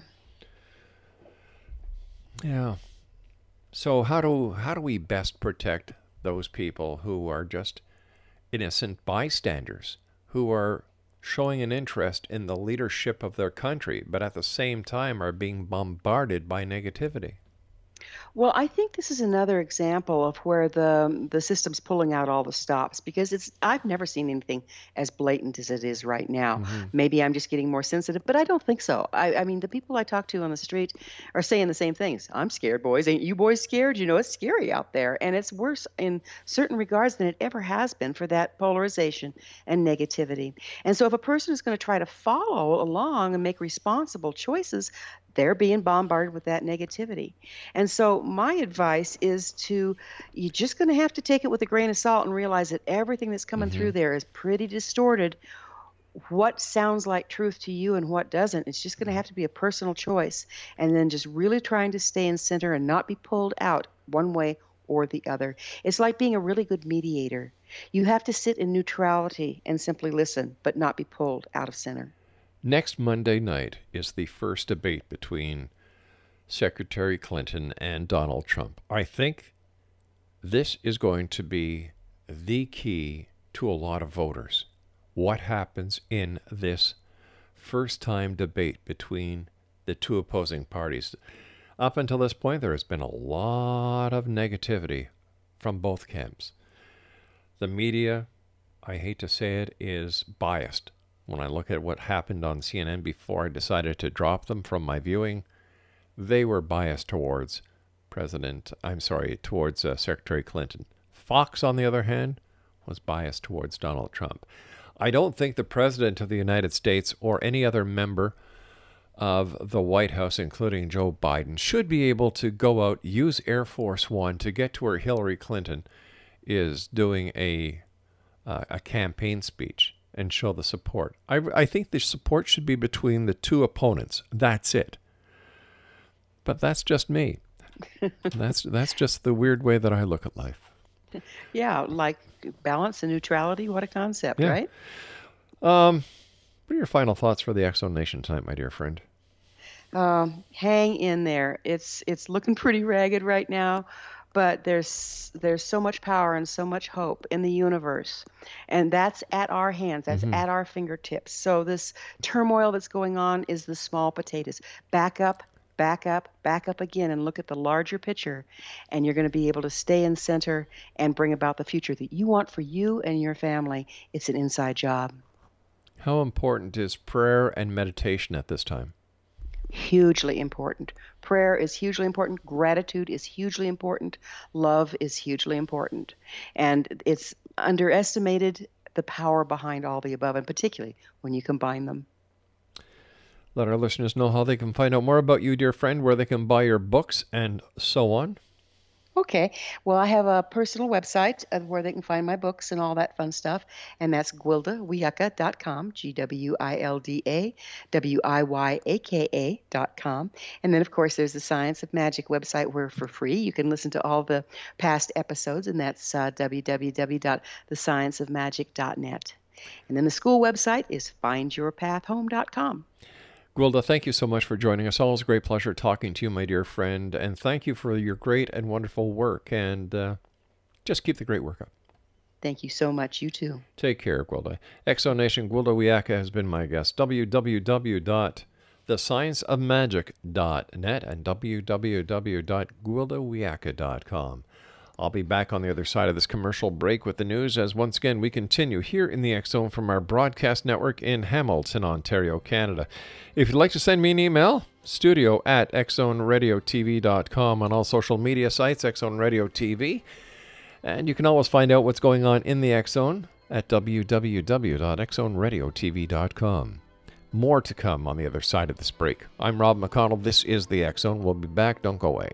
Yeah. So how do we best protect those people who are just innocent bystanders, who are showing an interest in the leadership of their country, but at the same time are being bombarded by negativity? Well, I think this is another example of where the system's pulling out all the stops, because I've never seen anything as blatant as it is right now. Maybe I'm just getting more sensitive, but I don't think so. I mean, the people I talk to on the street are saying the same things. I'm scared, boys. Ain't you boys scared? It's scary out there, and it's worse in certain regards than it ever has been for that polarization and negativity. And so if a person is going to try to follow along and make responsible choices, they're being bombarded with that negativity. And so my advice is you're just going to have to take it with a grain of salt and realize that everything that's coming through there is pretty distorted. What sounds like truth to you and what doesn't, it's just going to have to be a personal choice. And then just really trying to stay in center and not be pulled out one way or the other. It's like being a really good mediator. You have to sit in neutrality and simply listen, but not be pulled out of center. Next Monday night is the first debate between Secretary Clinton and Donald Trump. I think this is going to be the key to a lot of voters. What happens in this first-time debate between the two opposing parties? Up until this point, there has been a lot of negativity from both camps. The media, I hate to say it, is biased. When I look at what happened on CNN before I decided to drop them from my viewing, they were biased towards Secretary Clinton. Fox, on the other hand, was biased towards Donald Trump. I don't think the President of the United States or any other member of the White House, including Joe Biden, should be able to go out, use Air Force One to get to where Hillary Clinton is doing a campaign speech and show the support. I think the support should be between the two opponents. That's it. But that's just me. That's just the weird way that I look at life. Yeah, like balance and neutrality. What a concept, Yeah. right? What are your final thoughts for the X-Zone Nation tonight, my dear friend? Hang in there. It's looking pretty ragged right now, but there's so much power and so much hope in the universe, and that's at our hands. That's at our fingertips. So this turmoil that's going on is the small potatoes. Back up, back up, back up again, and look at the larger picture, and you're going to be able to stay in center and bring about the future that you want for you and your family. It's an inside job. How important is prayer and meditation at this time? Hugely important. Prayer is hugely important. Gratitude is hugely important. Love is hugely important. And it's underestimated the power behind all the above, and particularly when you combine them. Let our listeners know how they can find out more about you, dear friend, where they can buy your books, and so on. Okay. Well, I have a personal website where they can find my books and all that fun stuff, and that's GwildaWiyaka.com, GwildaWiyaka.com. And then, of course, there's the Science of Magic website where for free you can listen to all the past episodes, and that's www.thescienceofmagic.net. And then the school website is findyourpathhome.com. Gwilda, thank you so much for joining us. Always a great pleasure talking to you, my dear friend, and thank you for your great and wonderful work, and just keep the great work up. Thank you so much. You too. Take care, Gwilda. Exo Nation, Gwilda Wiyaka has been my guest. www.thescienceofmagic.net and www.gwildawiyaka.com. I'll be back on the other side of this commercial break with the news as once again we continue here in the X Zone from our broadcast network in Hamilton, Ontario, Canada. If you'd like to send me an email, studio@xzoneradiotv.com, on all social media sites, X Zone Radio TV. And you can always find out what's going on in the X Zone at www.xzoneradiotv.com. More to come on the other side of this break. I'm Rob McConnell. This is the X Zone. We'll be back. Don't go away.